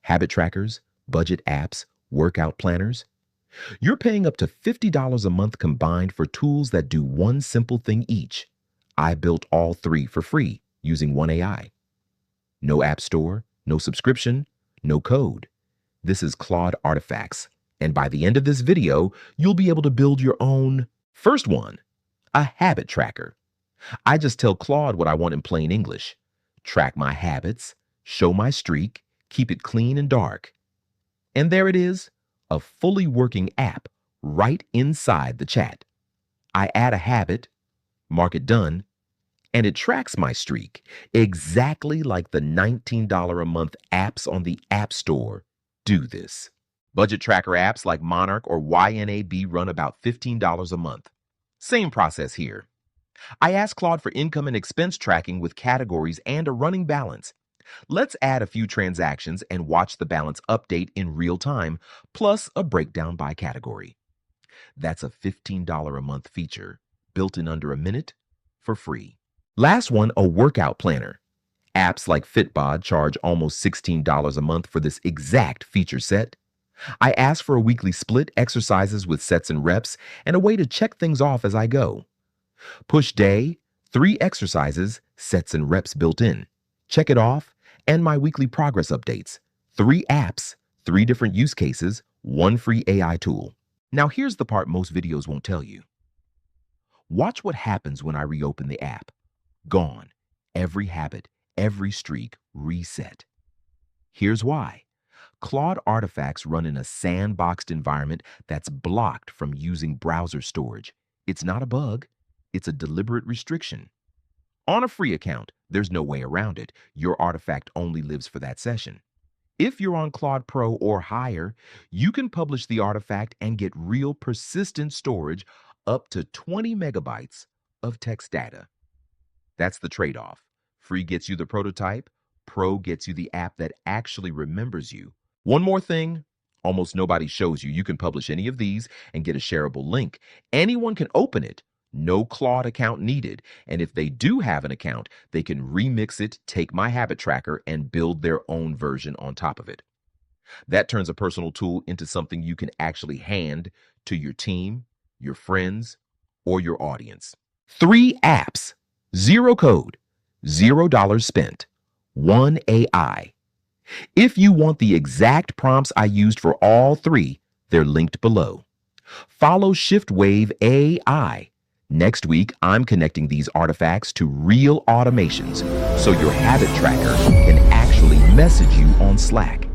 habit trackers, budget apps, workout planners. You're paying up to $50 a month combined for tools that do one simple thing each. I built all three for free using one AI. No app store, no subscription, no code. This is Claude Artifacts, and by the end of this video, you'll be able to build your own. First one, a habit tracker. I just tell Claude what I want in plain English. Track my habits, show my streak, keep it clean and dark. And there it is, a fully working app right inside the chat. I add a habit, mark it done, and it tracks my streak exactly like the $19 a month apps on the App Store do this. Budget tracker apps like Monarch or YNAB run about $15 a month. Same process here. I asked Claude for income and expense tracking with categories and a running balance. Let's add a few transactions and watch the balance update in real time, plus a breakdown by category. That's a $15 a month feature, built in under a minute, for free. Last one, a workout planner. Apps like Fitbod charge almost $16 a month for this exact feature set. I asked for a weekly split, exercises with sets and reps, and a way to check things off as I go. Push day, 3 exercises, sets and reps built in. Check it off, and my weekly progress updates. 3 apps, 3 different use cases, 1 free AI tool. Now here's the part most videos won't tell you. Watch what happens when I reopen the app. Gone. Every habit, every streak, reset. Here's why. Claude Artifacts run in a sandboxed environment that's blocked from using browser storage. It's not a bug. It's a deliberate restriction. On a free account, there's no way around it. Your artifact only lives for that session. If you're on Claude Pro or higher, you can publish the artifact and get real persistent storage up to 20 megabytes of text data. That's the trade-off. Free gets you the prototype. Pro gets you the app that actually remembers you. One more thing, almost nobody shows you. You can publish any of these and get a shareable link. Anyone can open it. No Claude account needed. And if they do have an account, they can remix it, take my habit tracker, and build their own version on top of it. That turns a personal tool into something you can actually hand to your team, your friends, or your audience. 3 apps, 0 code, $0 spent, 1 AI. If you want the exact prompts I used for all 3, they're linked below. Follow ShiftwaveAI. Next week, I'm connecting these artifacts to real automations so your habit tracker can actually message you on Slack.